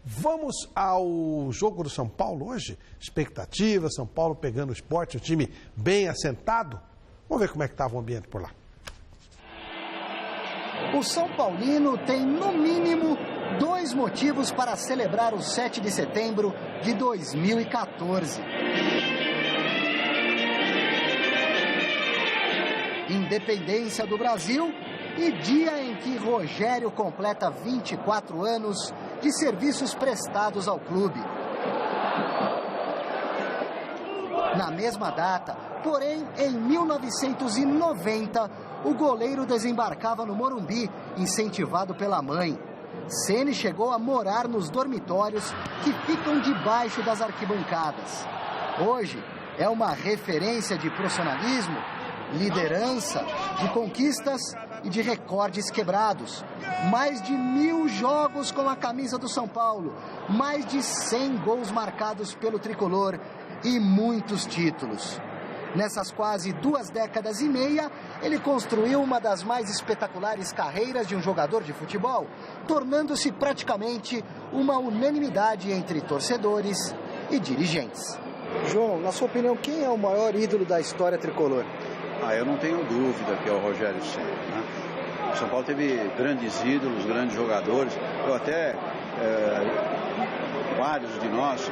Vamos ao jogo do São Paulo hoje? Expectativa, São Paulo pegando o Sport, o time bem assentado. Vamos ver como é que estava o ambiente por lá. O São Paulino tem, no mínimo, 2 motivos para celebrar o 7 de setembro de 2014. Independência do Brasil e dia em que Rogério completa 24 anos de serviços prestados ao clube. Na mesma data, porém, em 1990, o goleiro desembarcava no Morumbi, incentivado pela mãe. Ceni chegou a morar nos dormitórios que ficam debaixo das arquibancadas. Hoje, é uma referência de profissionalismo, liderança, de conquistas e de recordes quebrados. Mais de 1000 jogos com a camisa do São Paulo, mais de 100 gols marcados pelo tricolor e muitos títulos. Nessas quase 2 décadas e meia, ele construiu uma das mais espetaculares carreiras de um jogador de futebol, tornando-se praticamente uma unanimidade entre torcedores e dirigentes. João, na sua opinião, quem é o maior ídolo da história tricolor? Eu não tenho dúvida que é o Rogério Ceni, né? O São Paulo teve grandes ídolos, grandes jogadores. Eu até, vários de nós,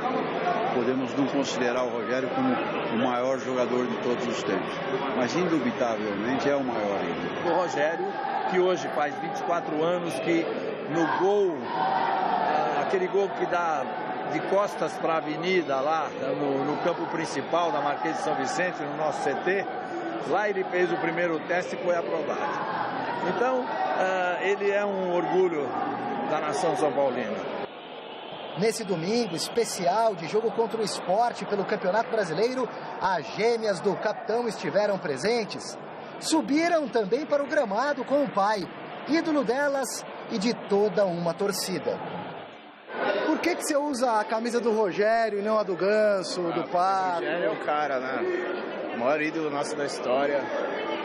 podemos não considerar o Rogério como o maior jogador de todos os tempos. Mas, indubitavelmente, é o maior ídolo. O Rogério, que hoje faz 24 anos, que no gol, aquele gol que dá de costas para a avenida lá, no campo principal da Marquês de São Vicente, no nosso CT, lá ele fez o primeiro teste e foi aprovado. Então, ele é um orgulho da nação são paulina. Nesse domingo especial de jogo contra o Sport pelo Campeonato Brasileiro, as gêmeas do capitão estiveram presentes. Subiram também para o gramado com o pai, ídolo delas e de toda uma torcida. Por que você usa a camisa do Rogério e não a do Ganso, do Pato? O Rogério é o cara, né? O maior ídolo nosso da história.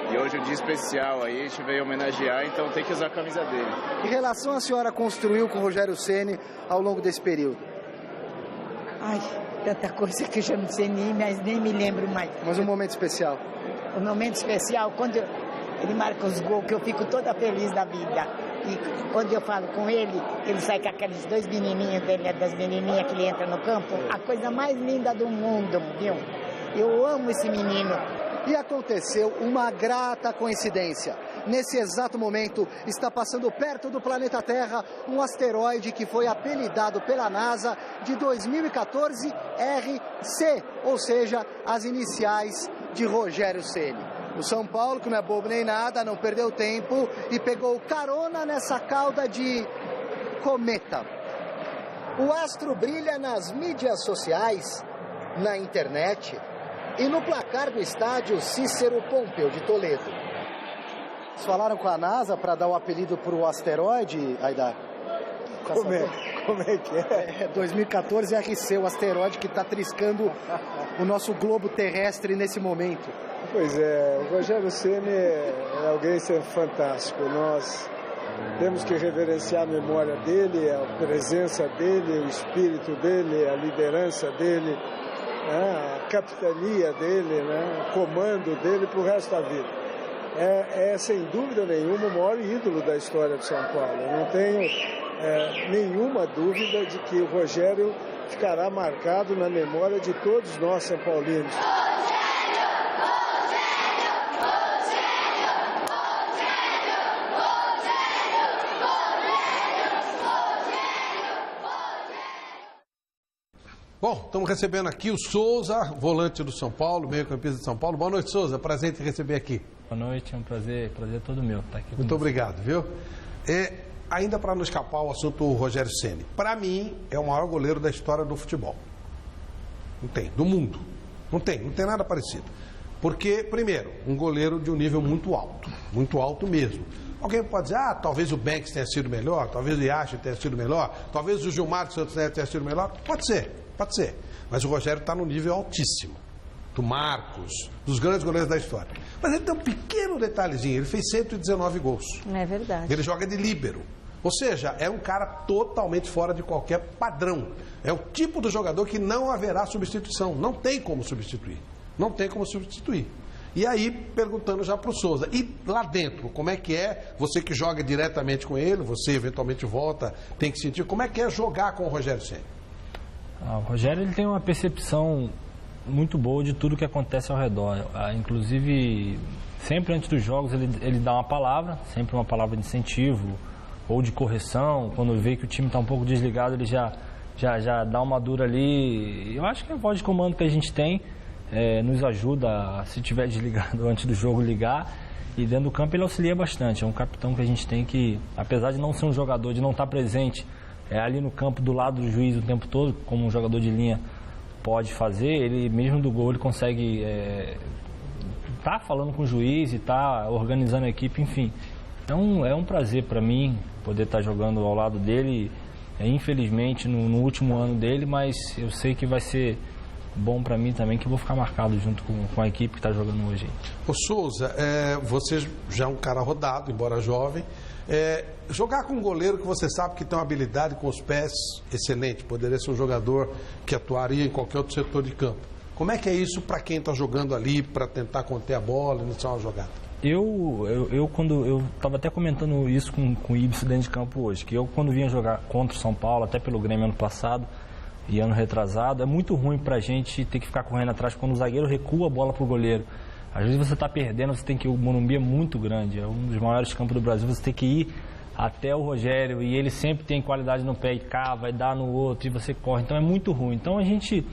E hoje é um dia especial aí, a gente veio homenagear, então tem que usar a camisa dele. Que relação a senhora construiu com o Rogério Ceni ao longo desse período? Ai, tanta coisa que eu já não sei nem me lembro mais. Mas um momento especial? Um momento especial, quando ele marca os gols, que eu fico toda feliz da vida. E quando eu falo com ele, ele sai com aqueles 2 menininhos dele, das menininhas que ele entra no campo. A coisa mais linda do mundo, viu? Eu amo esse menino. E aconteceu uma grata coincidência. Nesse exato momento, está passando perto do planeta Terra um asteroide que foi apelidado pela NASA de 2014 RC, ou seja, as iniciais de Rogério Ceni. O São Paulo, que não é bobo nem nada, não perdeu tempo e pegou carona nessa cauda de cometa. O astro brilha nas mídias sociais, na internet e no placar do estádio Cícero Pompeu de Toledo. Vocês falaram com a NASA para dar o apelido para o asteroide, Aidar? Como é que é? 2014 RC, o asteroide que está triscando o nosso globo terrestre nesse momento. Pois é, o Rogério Ceni é alguém fantástico. Nós temos que reverenciar a memória dele, a presença dele, o espírito dele, a liderança dele, a capitania dele, o comando dele para o resto da vida. É sem dúvida nenhuma o maior ídolo da história de São Paulo. Eu não tenho nenhuma dúvida de que o Rogério ficará marcado na memória de todos nós são paulinos. Bom, estamos recebendo aqui o Souza, volante do São Paulo, meio-campista de São Paulo. Boa noite, Souza. Prazer em te receber aqui. Boa noite, é um prazer todo meu estar aqui. Muito obrigado, viu? Ainda para não escapar o assunto do Rogério Ceni. Para mim, é o maior goleiro da história do futebol. Não tem, do mundo. Não tem nada parecido. Porque, primeiro, um goleiro de um nível muito alto mesmo. Alguém pode dizer, talvez o Banks tenha sido melhor, talvez o Iachi tenha sido melhor, talvez o Gilmar Santos tenha sido melhor. Pode ser. Mas o Rogério está num nível altíssimo. Do Marcos, dos grandes goleiros da história. Mas ele tem um pequeno detalhezinho, ele fez 119 gols. É verdade. Ele joga de líbero. Ou seja, é um cara totalmente fora de qualquer padrão. É o tipo de jogador que não haverá substituição. Não tem como substituir. Não tem como substituir. E aí, perguntando já para o Souza, e lá dentro, como é que é? Você que joga diretamente com ele, você eventualmente volta, tem que sentir, como é que é jogar com o Rogério Ceni? O Rogério ele tem uma percepção muito boa de tudo que acontece ao redor. Inclusive, sempre antes dos jogos ele dá uma palavra, sempre uma palavra de incentivo ou de correção. Quando vê que o time está um pouco desligado, ele já dá uma dura ali. Eu acho que a voz de comando que a gente tem nos ajuda, se tiver desligado antes do jogo, ligar. E dentro do campo ele auxilia bastante. É um capitão que a gente tem que, apesar de não ser um jogador, de não estar presente ali no campo do lado do juiz o tempo todo, como um jogador de linha pode fazer, ele mesmo do gol ele consegue tá falando com o juiz e tá organizando a equipe, enfim. Então é um prazer para mim poder estar jogando ao lado dele, infelizmente no último ano dele, mas eu sei que vai ser bom para mim também, que eu vou ficar marcado junto com a equipe que está jogando hoje. Ô Souza, você já é um cara rodado, embora jovem, jogar com um goleiro que você sabe que tem uma habilidade com os pés excelente, poderia ser um jogador que atuaria em qualquer outro setor de campo. Como é que é isso para quem está jogando ali, para tentar conter a bola e iniciar uma jogada? Quando eu estava até comentando isso com o Ibis dentro de campo hoje, que eu quando vinha jogar contra o São Paulo, até pelo Grêmio ano passado e ano retrasado, é muito ruim para a gente ter que ficar correndo atrás quando o zagueiro recua a bola para o goleiro. Às vezes você está perdendo, você tem que... O Morumbi é muito grande, é um dos maiores campos do Brasil, você tem que ir até o Rogério e ele sempre tem qualidade no pé e cava, e dá no outro e você corre, então é muito ruim. Então a gente,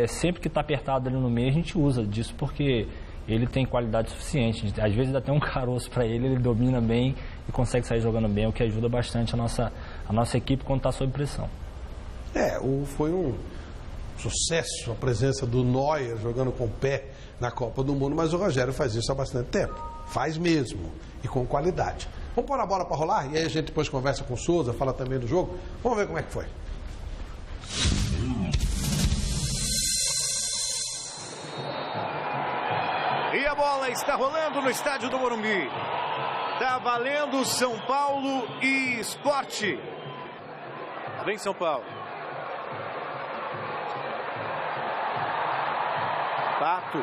sempre que está apertado ali no meio, a gente usa disso porque ele tem qualidade suficiente. Às vezes dá até um caroço para ele domina bem e consegue sair jogando bem, o que ajuda bastante a nossa equipe quando está sob pressão. Foi um sucesso a presença do Neuer jogando com o pé na Copa do Mundo, mas o Rogério faz isso há bastante tempo. Faz mesmo, e com qualidade. Vamos pôr a bola para rolar? E aí a gente depois conversa com o Souza, fala também do jogo. Vamos ver como é que foi. E a bola está rolando no estádio do Morumbi. Está valendo São Paulo e Sport. Vem São Paulo. Pato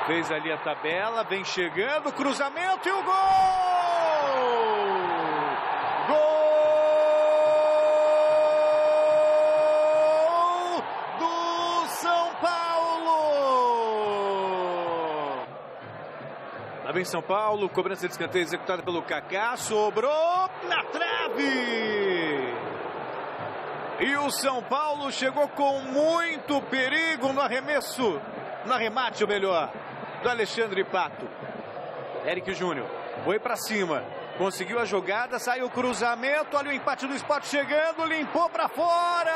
fez ali a tabela, vem chegando, cruzamento e o gol! Gol do São Paulo! Lá vem São Paulo, cobrança de escanteio executada pelo Kaká, sobrou na trave! E o São Paulo chegou com muito perigo no arremesso. No arremate, o melhor, do Alexandre Pato. Eric Júnior foi para cima, conseguiu a jogada, saiu o cruzamento, olha o empate do Sport chegando, limpou para fora!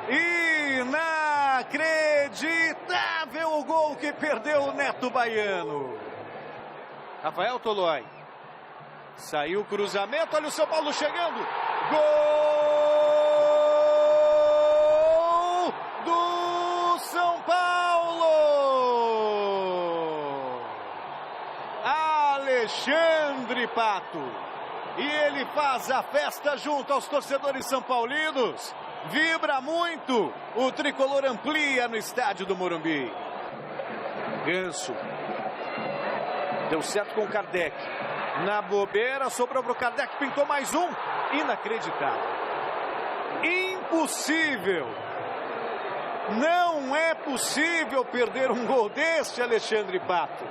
Inacreditável o gol que perdeu o Neto Baiano. Rafael Tolói. Saiu o cruzamento, olha o São Paulo chegando. Gol do São Paulo! Alexandre Pato. E ele faz a festa junto aos torcedores são paulinos. Vibra muito. O tricolor amplia no estádio do Morumbi. Ganso. Deu certo com o Kardec. Na bobeira, sobrou para o Kardec, pintou mais um. Inacreditável. Impossível. Não é possível perder um gol deste, Alexandre Pato.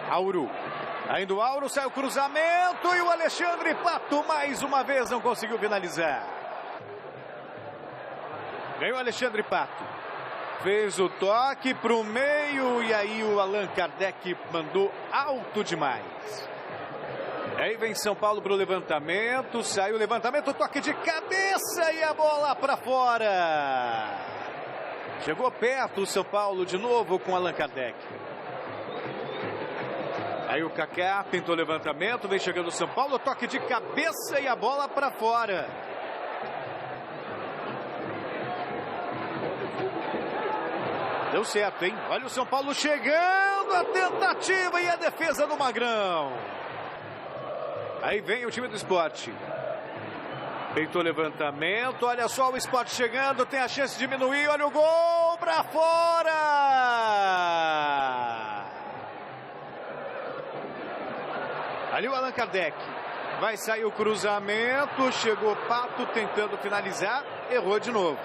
Auru. Ainda o Auro, sai o cruzamento e o Alexandre Pato mais uma vez não conseguiu finalizar. Ganhou o Alexandre Pato. Fez o toque para o meio e aí o Allan Kardec mandou alto demais. Aí vem São Paulo para o levantamento, saiu o levantamento, toque de cabeça e a bola para fora. Chegou perto o São Paulo de novo com Allan Kardec. Aí o Kaká pintou o levantamento, vem chegando o São Paulo, toque de cabeça e a bola para fora. Deu certo, hein? Olha o São Paulo chegando, a tentativa e a defesa do Magrão. Aí vem o time do Sport. Feitou o levantamento, olha só o Sport chegando, tem a chance de diminuir, olha o gol pra fora! Ali o Allan Kardec. Vai sair o cruzamento, chegou Pato tentando finalizar, errou de novo.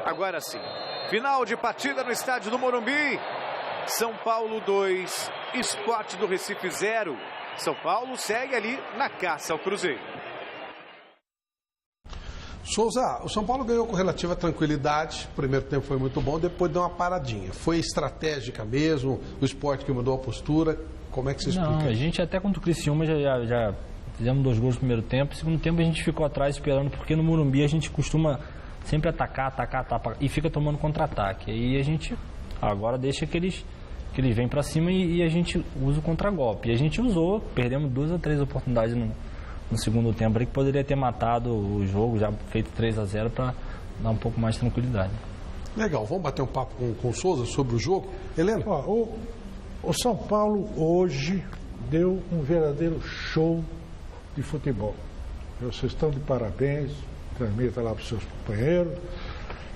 Agora sim, final de partida no estádio do Morumbi. São Paulo 2, Sport do Recife 0. São Paulo segue ali na caça ao Cruzeiro. Souza, o São Paulo ganhou com relativa tranquilidade. O primeiro tempo foi muito bom, depois deu uma paradinha. Foi estratégica mesmo, o Sport que mudou a postura. Como é que você explica? Não, a gente até contra o Criciúma já fizemos 2 gols no primeiro tempo. No segundo tempo a gente ficou atrás esperando, porque no Morumbi a gente costuma sempre atacar e fica tomando contra-ataque. Aí a gente agora deixa que eles vêm para cima e a gente usa o contra-golpe. E a gente usou, perdemos 2 ou 3 oportunidades no segundo tempo, que poderia ter matado o jogo, já feito 3-0 para dar um pouco mais de tranquilidade. Legal, vamos bater um papo com o Souza sobre o jogo. Helena? O São Paulo hoje deu um verdadeiro show de futebol. Vocês estão de parabéns, transmita lá para os seus companheiros.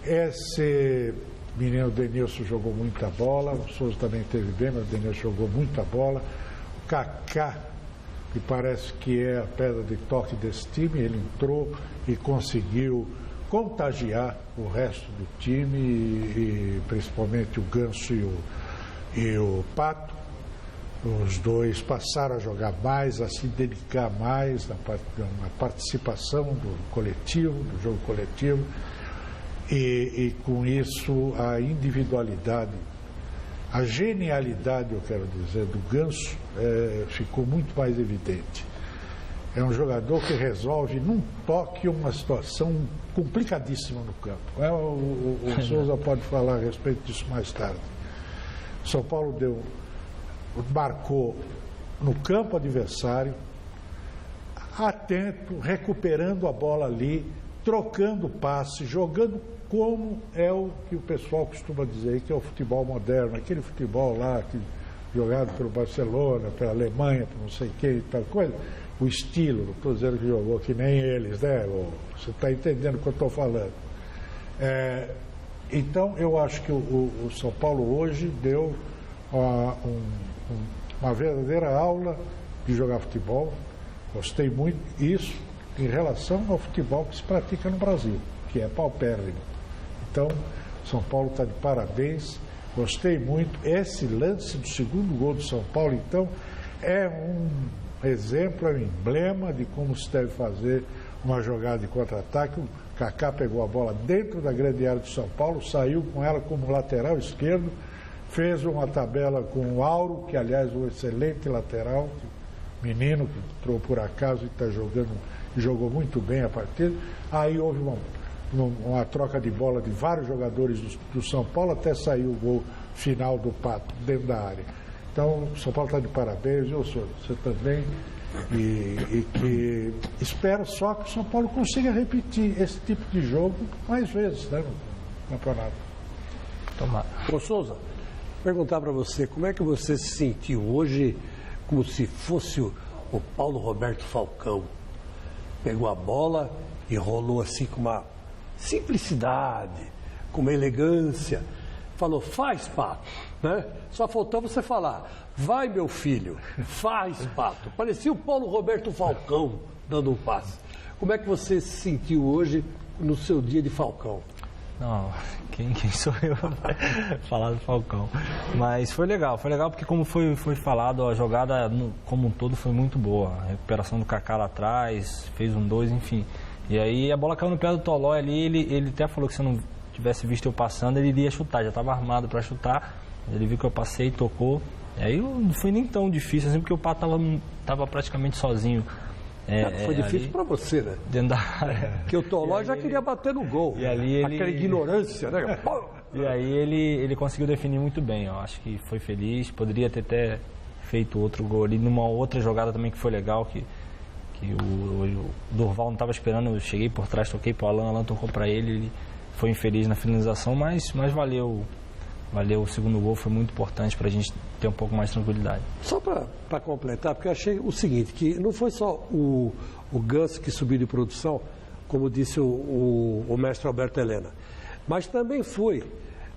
Esse menino Denilson jogou muita bola, o Souza também teve bem, mas o Denilson jogou muita bola. O Kaká, que parece que é a pedra de toque desse time, ele entrou e conseguiu contagiar o resto do time, e principalmente o Ganso e o Pato. Os dois passaram a jogar mais, a se dedicar mais na participação do coletivo, do jogo coletivo, e com isso a individualidade, a genialidade, eu quero dizer, do Ganso ficou muito mais evidente. É um jogador que resolve num toque uma situação complicadíssima no campo. O Souza pode falar a respeito disso mais tarde. O São Paulo marcou no campo adversário, atento, recuperando a bola ali, trocando passe, jogando como é o que o pessoal costuma dizer, que é o futebol moderno, aquele futebol lá jogado pelo Barcelona, pela Alemanha, por não sei quem e tal coisa. O estilo, não estou dizendo que jogou que nem eles, né? Você está entendendo o que eu estou falando. Então, eu acho que o São Paulo hoje deu uma verdadeira aula de jogar futebol. Gostei muito disso em relação ao futebol que se pratica no Brasil, que é paupérrimo. Então, São Paulo está de parabéns. Gostei muito. Esse lance do segundo gol do São Paulo, então, é um exemplo, é um emblema de como se deve fazer uma jogada de contra-ataque. O Kaká pegou a bola dentro da grande área do São Paulo, saiu com ela como lateral esquerdo, fez uma tabela com o Auro, que aliás é um excelente lateral, menino que entrou por acaso e está jogou muito bem a partida. Aí houve uma troca de bola de vários jogadores do São Paulo, até saiu o gol final do Pato dentro da área. Então, o São Paulo está de parabéns, eu sou, você também, e que espero só que o São Paulo consiga repetir esse tipo de jogo mais vezes, né, no campeonato. Tomara. Ô Souza, perguntar para você, como é que você se sentiu hoje como se fosse o Paulo Roberto Falcão? Pegou a bola e rolou assim com uma simplicidade, com uma elegância, falou, faz, Pato, né? Só faltou você falar, vai, meu filho, faz, Pato. Parecia o Paulo Roberto Falcão dando um passe. Como é que você se sentiu hoje no seu dia de Falcão? Não, quem sou eu falar do Falcão? Mas foi legal porque como foi falado, a jogada como um todo foi muito boa. A recuperação do Kaká lá atrás, fez 1-2, enfim. E aí a bola caiu no pé do Tolói ali, ele até falou que se eu não tivesse visto eu passando, ele iria chutar, já estava armado para chutar. Ele viu que eu passei, tocou. E aí não foi nem tão difícil, assim, porque o Pato estava praticamente sozinho. Foi difícil para você, né? Dentro da área. Porque o Tolói já queria bater no gol. E ali aquela ignorância, né? E aí ele conseguiu definir muito bem. Eu acho que foi feliz. Poderia ter até feito outro gol ali numa outra jogada também que foi legal, que que o Durval não estava esperando, eu cheguei por trás, toquei para o Alan tocou para ele foi infeliz na finalização, mas valeu o segundo gol, foi muito importante para a gente ter um pouco mais de tranquilidade. Só para completar, porque eu achei o seguinte, que não foi só o Ganso que subiu de produção, como disse o mestre Alberto Helena, mas também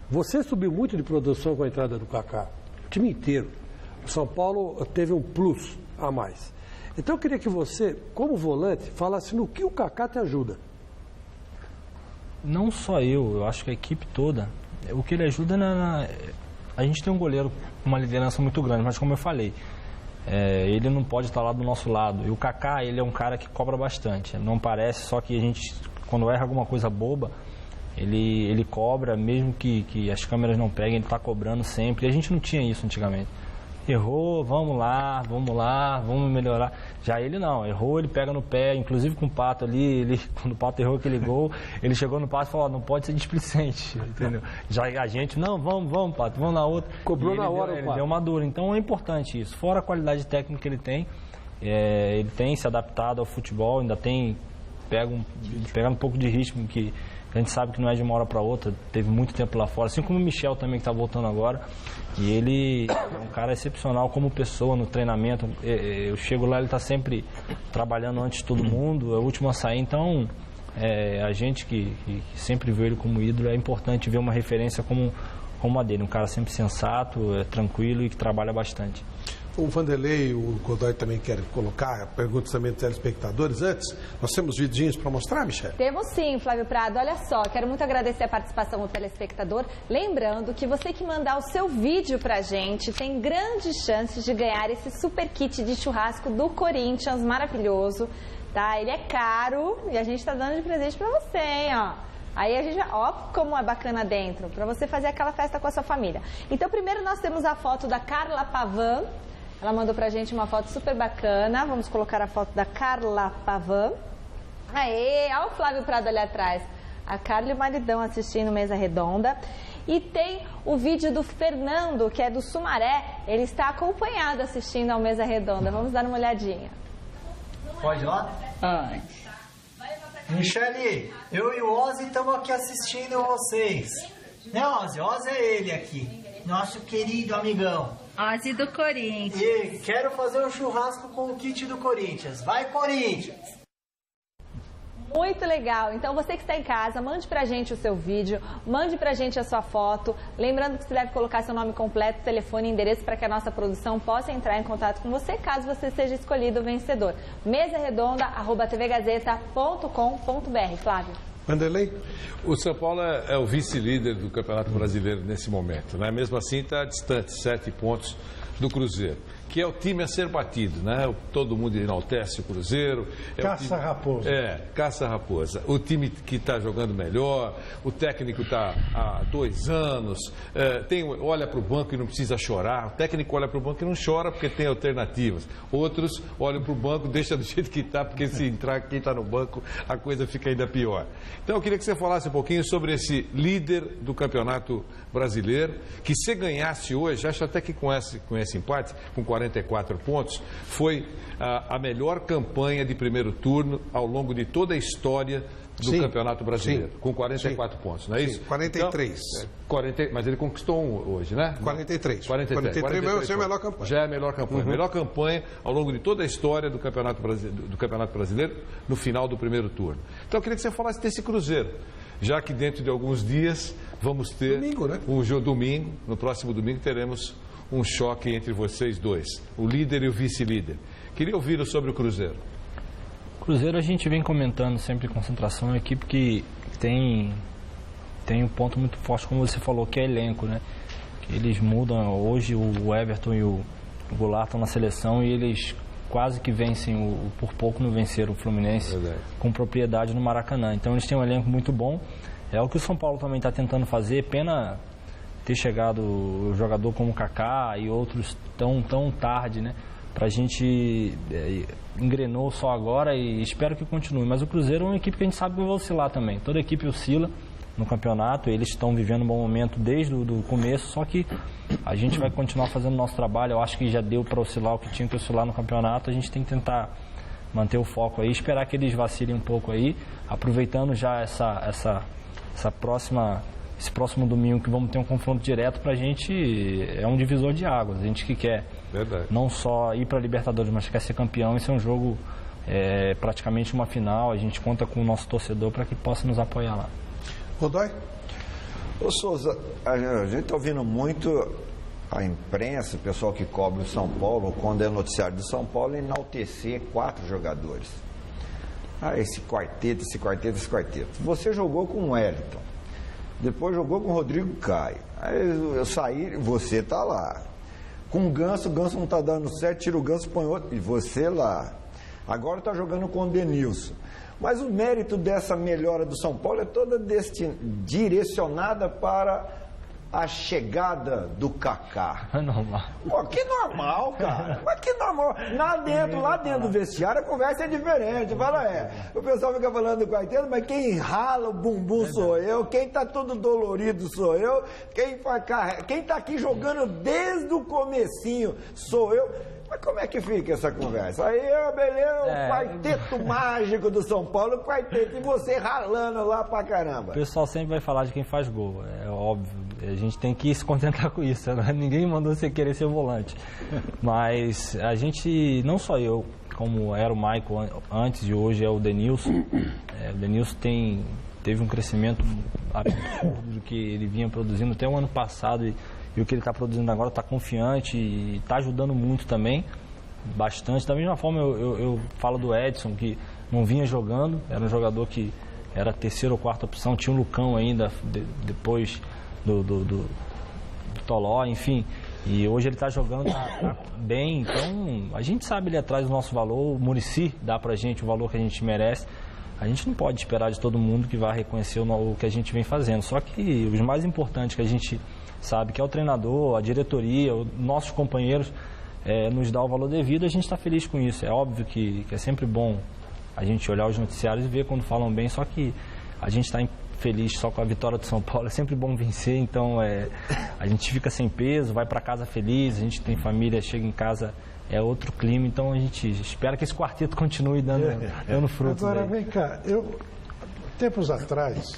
você subiu muito de produção com a entrada do Kaká, o time inteiro. O São Paulo teve um plus a mais. Então eu queria que você, como volante, falasse no que o Kaká te ajuda. Não só eu acho que a equipe toda. O que ele ajuda a gente tem um goleiro com uma liderança muito grande, mas como eu falei, ele não pode estar lá do nosso lado. E o Kaká, ele é um cara que cobra bastante. Não parece, só que a gente, quando erra alguma coisa boba, ele cobra, mesmo que as câmeras não peguem, ele está cobrando sempre. E a gente não tinha isso antigamente. Errou, vamos lá, vamos melhorar. Já ele não, errou, ele pega no pé, inclusive com o Pato ali, quando o Pato errou aquele gol, ele chegou no Pato e falou, não pode ser displicente, entendeu? Já a gente, não, vamos Pato, vamos na outra. Cobrou na hora o Pato. Ele deu uma dura, então é importante isso. Fora a qualidade técnica que ele tem se adaptado ao futebol, ainda pega um pouco de ritmo que a gente sabe que não é de uma hora para outra, teve muito tempo lá fora, assim como o Michel também que está voltando agora, e ele é um cara excepcional como pessoa no treinamento. Eu chego lá, ele está sempre trabalhando antes de todo mundo, é o último a sair, então a gente que sempre vê ele como ídolo, é importante ver uma referência como a dele, um cara sempre sensato, tranquilo e que trabalha bastante. O Vanderlei e o Godoy também querem colocar perguntas também dos telespectadores. Antes, nós temos vidinhos para mostrar, Michele? Temos sim, Flávio Prado. Olha só, quero muito agradecer a participação do telespectador. Lembrando que você que mandar o seu vídeo pra gente tem grandes chances de ganhar esse super kit de churrasco do Corinthians, maravilhoso, tá? Ele é caro e a gente tá dando de presente pra você, hein, ó. Aí a gente já, ó, como é bacana dentro, pra você fazer aquela festa com a sua família. Então, primeiro nós temos a foto da Carla Pavan. Ela mandou pra gente uma foto super bacana. Vamos colocar a foto da Carla Pavan. Aê, olha o Flávio Prado ali atrás. A Carla e o maridão assistindo Mesa Redonda. E tem o vídeo do Fernando, que é do Sumaré. Ele está acompanhado assistindo ao Mesa Redonda. Vamos dar uma olhadinha. Pode ir lá? Michele, eu e o Ozzy estamos aqui assistindo vocês. Né, Ozzy? Ozzy é ele aqui. Nosso querido amigão. Ozzy do Corinthians. E quero fazer um churrasco com o kit do Corinthians. Vai, Corinthians! Muito legal. Então, você que está em casa, mande pra gente o seu vídeo, mande pra gente a sua foto. Lembrando que você deve colocar seu nome completo, telefone e endereço para que a nossa produção possa entrar em contato com você, caso você seja escolhido o vencedor. mesaredonda@tvgazeta.com.br. Flávio. Vanderlei? O São Paulo é o vice-líder do Campeonato Brasileiro nesse momento, né? Mesmo assim está distante, 7 pontos do Cruzeiro, que é o time a ser batido, né? Todo mundo enaltece o Cruzeiro. Caça-raposa. Caça-raposa. O time que está jogando melhor, o técnico está há 2 anos, olha para o banco e não precisa chorar, o técnico olha para o banco e não chora porque tem alternativas. Outros olham para o banco, deixa do jeito que está, porque se entrar quem está no banco, a coisa fica ainda pior. Então eu queria que você falasse um pouquinho sobre esse líder do Campeonato Brasileiro, que se ganhasse hoje, acho até que com esse empate, com 44 pontos, foi a melhor campanha de primeiro turno ao longo de toda a história do Campeonato Brasileiro, com 44 pontos, não é isso? 43. Então, mas ele conquistou um hoje, né? 43. 43 vai ser a melhor campanha. Já é a melhor campanha. Melhor campanha ao longo de toda a história do Campeonato Brasileiro no final do primeiro turno. Então eu queria que você falasse desse Cruzeiro, já que dentro de alguns dias vamos ter domingo, no próximo domingo teremos um choque entre vocês dois, o líder e o vice-líder. Queria ouvir sobre o Cruzeiro. Cruzeiro a gente vem comentando sempre concentração, é uma equipe que tem um ponto muito forte, como você falou, que é elenco, né? Que eles mudam, hoje o Everton e o Goulart estão na seleção e eles quase que vencem, por pouco não venceram o Fluminense com propriedade no Maracanã. Então eles têm um elenco muito bom, é o que o São Paulo também está tentando fazer, pena ter chegado o jogador como o Kaká e outros tão tarde, né? Pra gente engrenou só agora e espero que continue. Mas o Cruzeiro é uma equipe que a gente sabe que vai oscilar também. Toda equipe oscila no campeonato, eles estão vivendo um bom momento desde o começo, só que a gente vai continuar fazendo o nosso trabalho. Eu acho que já deu para oscilar o que tinha que oscilar no campeonato, a gente tem que tentar manter o foco aí, esperar que eles vacilem um pouco aí, aproveitando já esse próximo domingo que vamos ter um confronto direto, pra gente é um divisor de águas. A gente que quer não só ir para Libertadores, mas quer ser campeão. Esse é um jogo praticamente uma final. A gente conta com o nosso torcedor para que possa nos apoiar lá. Godoy? Ô Souza, a gente está ouvindo muito a imprensa, o pessoal que cobre o São Paulo, quando é noticiário do São Paulo, enaltecer 4 jogadores. Esse quarteto. Você jogou com o Wellington, depois jogou com o Rodrigo Caio. Aí eu saí, você está lá. Com o Ganso não está dando certo, tira o Ganso, põe outro, e você lá. Agora está jogando com o Denilson. Mas o mérito dessa melhora do São Paulo é toda direcionada para a chegada do Kaká. É normal. Pô, que normal, cara. Mas que normal. Lá dentro do vestiário a conversa é diferente. Fala, o pessoal fica falando do quarteto, mas quem rala o bumbum sou eu, quem tá todo dolorido sou eu, quem tá aqui jogando desde o comecinho sou eu. Mas como é que fica essa conversa? Aí beleza, o quarteto mágico do São Paulo, o quarteto, e você ralando lá pra caramba. O pessoal sempre vai falar de quem faz gol, é óbvio. A gente tem que se contentar com isso, né? Ninguém mandou você querer ser volante. Mas a gente, não só eu, como era o Michael antes e hoje é o Denilson. O Denilson teve um crescimento absurdo do que ele vinha produzindo até o ano passado. E o que ele está produzindo agora está confiante e está ajudando muito também, bastante. Da mesma forma eu falo do Edson, que não vinha jogando, era um jogador que era a 3ª ou 4ª opção, tinha o Lucão ainda, depois do Toló, enfim. E hoje ele está jogando tá bem, então a gente sabe ele atrás do nosso valor, o Muricy dá pra gente o valor que a gente merece. A gente não pode esperar de todo mundo que vai reconhecer o que a gente vem fazendo, só que os mais importantes que a gente sabe, que é o treinador, a diretoria, os nossos companheiros, nos dá o valor devido, a gente está feliz com isso. É óbvio que é sempre bom a gente olhar os noticiários e ver quando falam bem, só que a gente está feliz só com a vitória do São Paulo, é sempre bom vencer, então a gente fica sem peso, vai para casa feliz, a gente tem família, chega em casa, é outro clima, então a gente espera que esse quarteto continue dando frutos. Agora, vem cá, tempos atrás,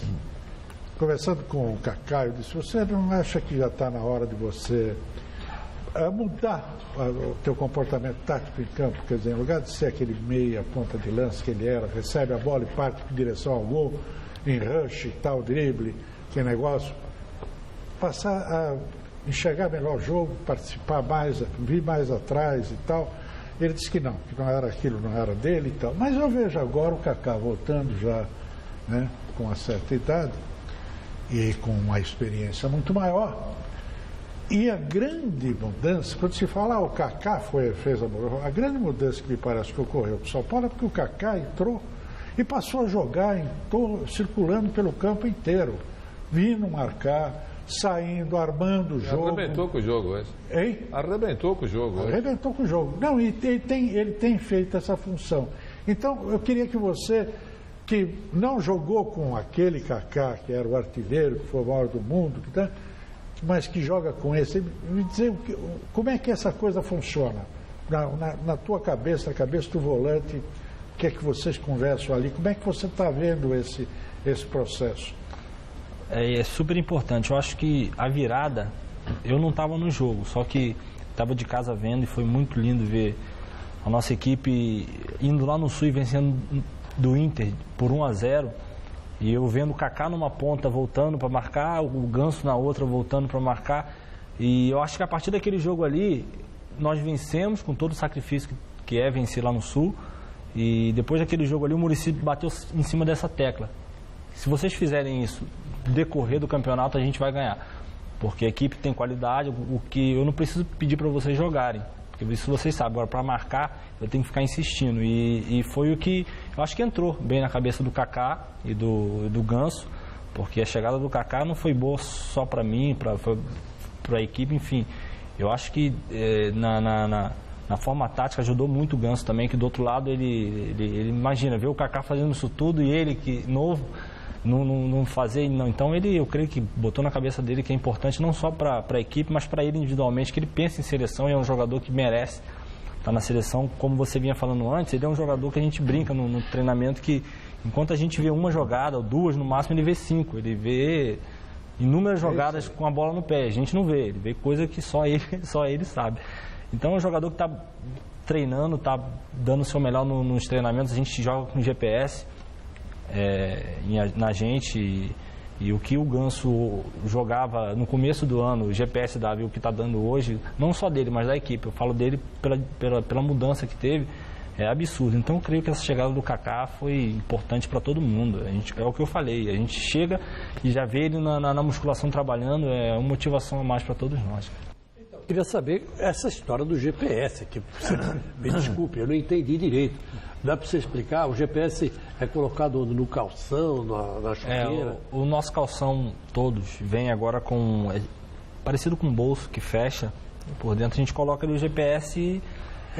conversando com o Kaká, eu disse, você não acha que já está na hora de você mudar o teu comportamento tático em campo? Quer dizer, em lugar de ser aquele meia ponta de lança que ele era, recebe a bola e parte em direção ao gol, em rush e tal, drible, que negócio, passar a enxergar melhor o jogo, participar mais, vir mais atrás e tal. Ele disse que não era aquilo, não era dele e tal. Mas eu vejo agora o Kaká voltando já, né, com uma certa idade, e com uma experiência muito maior. E a grande mudança, quando se fala o Kaká fez a grande mudança que me parece que ocorreu para o São Paulo é porque o Kaká entrou e passou a jogar circulando pelo campo inteiro, vindo marcar, saindo, armando o jogo. Arrebentou com o jogo hoje. Hein? Arrebentou com o jogo hoje. Arrebentou com o jogo. Não, e ele tem feito essa função. Então, eu queria que você, que não jogou com aquele Kaká, que era o artilheiro, que foi o maior do mundo, mas que joga com esse, me dizer como é que essa coisa funciona na tua cabeça, na cabeça do volante, o que é que vocês conversam ali, como é que você está vendo esse processo? É super importante. Eu acho que a virada, eu não estava no jogo, só que estava de casa vendo e foi muito lindo ver a nossa equipe indo lá no Sul e vencendo do Inter por 1-0. E eu vendo o Kaká numa ponta voltando para marcar, o Ganso na outra voltando para marcar. E eu acho que a partir daquele jogo ali, nós vencemos com todo o sacrifício que é vencer lá no Sul. E depois daquele jogo ali, o Muricy bateu em cima dessa tecla. Se vocês fizerem isso no decorrer do campeonato, a gente vai ganhar. Porque a equipe tem qualidade, o que eu não preciso pedir para vocês jogarem. Porque isso vocês sabem. Agora, para marcar, eu tenho que ficar insistindo. E foi o que eu acho que entrou bem na cabeça do Kaká e do Ganso. Porque a chegada do Kaká não foi boa só para mim, para a equipe, enfim. Eu acho que na forma tática ajudou muito o Ganso também, que do outro lado ele imagina, ver o Kaká fazendo isso tudo e ele, que novo, não fazer. Não. Então eu creio que botou na cabeça dele que é importante não só para a equipe, mas para ele individualmente, que ele pensa em seleção e é um jogador que merece está na seleção, como você vinha falando antes, ele é um jogador que a gente brinca no treinamento que enquanto a gente vê uma jogada ou duas, no máximo ele vê 5, ele vê inúmeras jogadas com a bola no pé, a gente não vê, ele vê coisa que só ele sabe. Então é um jogador que está treinando, está dando o seu melhor nos treinamentos, a gente joga com GPS na gente e o que o Ganso jogava no começo do ano, o GPS dava e o que está dando hoje, não só dele, mas da equipe, eu falo dele pela mudança que teve, é absurdo. Então eu creio que essa chegada do Kaká foi importante para todo mundo. É o que eu falei, a gente chega e já vê ele na musculação trabalhando, é uma motivação a mais para todos nós. Então, eu queria saber essa história do GPS, que me desculpe, eu não entendi direito. Dá para você explicar? O GPS é colocado no calção, na chuteira? O nosso calção, todos, vem agora com... parecido com um bolso que fecha. Por dentro a gente coloca ali o GPS e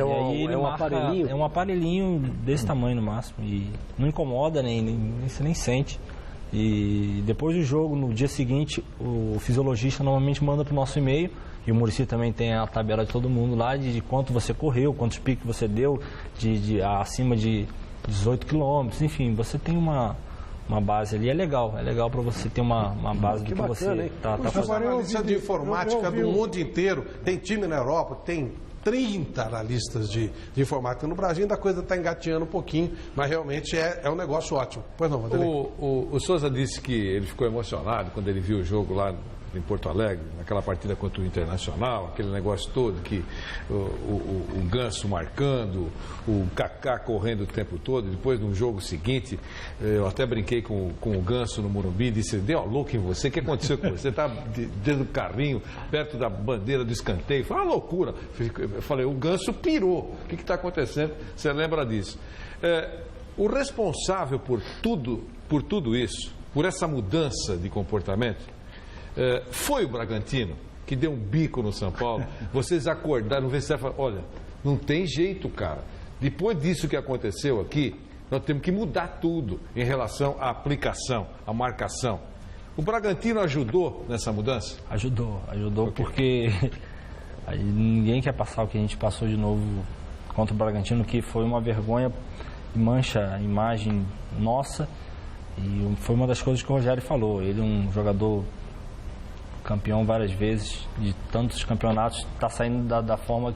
aí ele marca, aparelhinho? É um aparelhinho desse tamanho no máximo. E não incomoda, você nem sente. E depois do jogo, no dia seguinte, o fisiologista normalmente manda para o nosso e-mail. E o Muricy também tem a tabela de todo mundo lá, de quanto você correu, quantos piques você deu, acima de 18 quilômetros, enfim, você tem uma base ali, é legal para você ter uma base do que você está fazendo. A analista de informática do mundo inteiro, tem time na Europa, tem 30 analistas de informática no Brasil, ainda a coisa está engateando um pouquinho, mas realmente é um negócio ótimo. Pois não, Vanderlei? O Souza disse que ele ficou emocionado quando ele viu o jogo lá em Porto Alegre, naquela partida contra o Internacional, aquele negócio todo que o Ganso marcando, o Kaká correndo o tempo todo, depois no jogo seguinte, eu até brinquei com o Ganso no Morumbi, disse, deu uma louca em você, o que aconteceu com você? Você está dentro do carrinho, perto da bandeira do escanteio, foi uma loucura. Eu falei, o Ganso pirou, o que está acontecendo? Você lembra disso? O responsável por tudo isso, por essa mudança de comportamento, foi o Bragantino, que deu um bico no São Paulo. Vocês acordaram, você fala, olha, não tem jeito, cara. Depois disso que aconteceu aqui, nós temos que mudar tudo em relação à aplicação, à marcação. O Bragantino ajudou nessa mudança? Ajudou porque ninguém quer passar o que a gente passou de novo contra o Bragantino, que foi uma vergonha, mancha a imagem nossa. E foi uma das coisas que o Rogério falou. Ele é um jogador campeão várias vezes, de tantos campeonatos, está saindo da forma,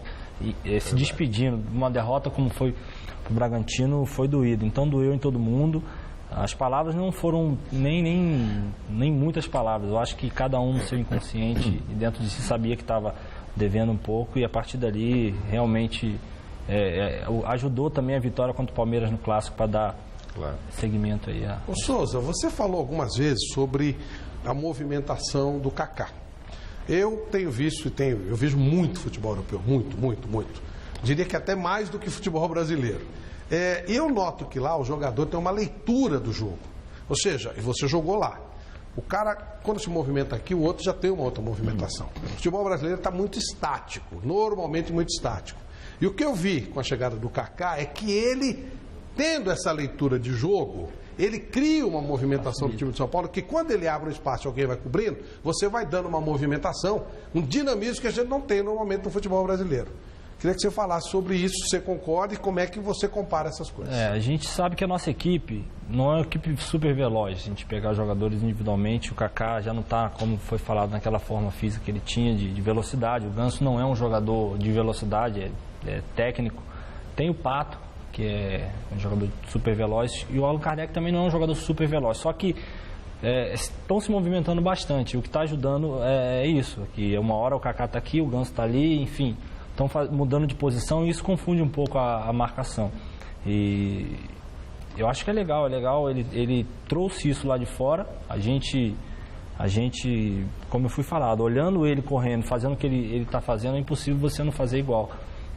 se despedindo. Uma derrota como foi para o Bragantino, foi doído. Então doeu em todo mundo. As palavras não foram nem muitas palavras. Eu acho que cada um no seu inconsciente e dentro de si sabia que estava devendo um pouco, e a partir dali realmente ajudou também a vitória contra o Palmeiras no Clássico para dar segmento aí. Ô Souza, você falou algumas vezes sobre a movimentação do Kaká. Eu tenho visto eu vejo muito futebol europeu, muito. Diria que até mais do que futebol brasileiro. E eu noto que lá o jogador tem uma leitura do jogo. Ou seja, e você jogou lá. O cara, quando se movimenta aqui, o outro já tem uma outra movimentação. O futebol brasileiro está muito estático, normalmente muito estático. E o que eu vi com a chegada do Kaká é que ele, tendo essa leitura de jogo, ele cria uma movimentação do time de São Paulo, que quando ele abre um espaço e alguém vai cobrindo, você vai dando uma movimentação, um dinamismo que a gente não tem normalmente no futebol brasileiro. Queria que você falasse sobre isso, se você concorda e como é que você compara essas coisas. A gente sabe que a nossa equipe não é uma equipe super veloz. Se a gente pegar jogadores individualmente, o Kaká já não está, como foi falado, naquela forma física que ele tinha de velocidade. O Ganso não é um jogador de velocidade, é técnico. Tem o Pato, que é um jogador super veloz, e o Allan Kardec também não é um jogador super veloz, só que estão se movimentando bastante. O que está ajudando é isso, que uma hora o Kaká está aqui, o Ganso está ali, enfim, estão mudando de posição, e isso confunde um pouco a marcação. E eu acho que é legal, ele trouxe isso lá de fora, a gente, como eu fui falado, olhando ele correndo, fazendo o que ele está fazendo, é impossível você não fazer igual.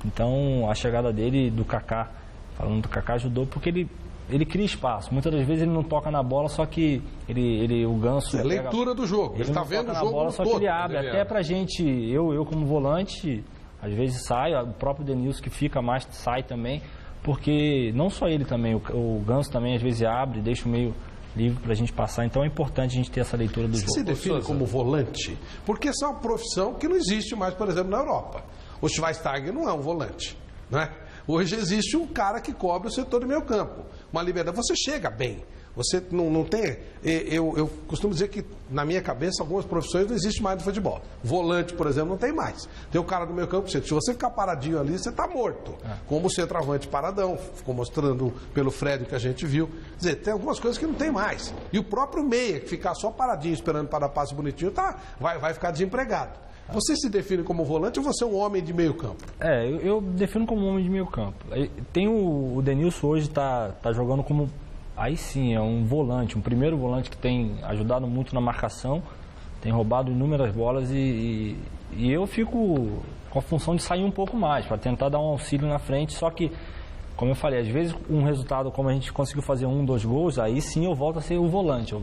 Então a chegada dele, do Kaká, falando do Kaká, ajudou porque ele cria espaço. Muitas das vezes ele não toca na bola, só que o Ganso... É a leitura do jogo. Ele está vendo o jogo bola, só todo. Que ele abre. Até pra gente, eu como volante, às vezes sai, o próprio Denilson que fica mais sai também, porque não só ele também, o Ganso também às vezes abre, deixa o meio livre pra gente passar. Então é importante a gente ter essa leitura do jogo. Você se define como volante? Porque essa é uma profissão que não existe mais, por exemplo, na Europa. O Schweinsteiger não é um volante. não é? Hoje existe um cara que cobre o setor do meio campo. Uma liberdade, você chega bem. Você não tem... Eu costumo dizer que, na minha cabeça, algumas profissões não existem mais no futebol. Volante, por exemplo, não tem mais. Tem o cara do meio campo, se você ficar paradinho ali, você está morto. Como o centroavante paradão, ficou mostrando pelo Fred que a gente viu. Quer dizer, tem algumas coisas que não tem mais. E o próprio meia, que ficar só paradinho esperando para dar passe bonitinho, vai ficar desempregado. Você se define como volante ou você é um homem de meio campo? Eu defino como um homem de meio campo. Tem o Denilson hoje tá jogando como... Aí sim, é um volante, um primeiro volante que tem ajudado muito na marcação, tem roubado inúmeras bolas e eu fico com a função de sair um pouco mais, para tentar dar um auxílio na frente, só que, como eu falei, às vezes um resultado como a gente conseguiu fazer 1, 2 gols, aí sim eu volto a ser o volante.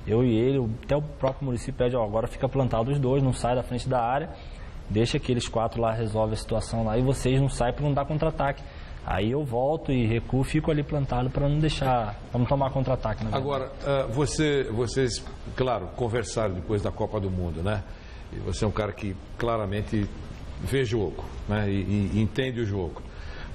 Eu e ele, até o próprio Muricy pede, agora fica plantado os dois, não sai da frente da área, deixa aqueles 4 lá, resolve a situação lá e vocês não saem para não dar contra-ataque. Aí eu volto e recuo, fico ali plantado para não deixar, para não tomar contra-ataque. Agora, vocês, claro, conversaram depois da Copa do Mundo, né? E você é um cara que claramente vê jogo, né? E entende o jogo.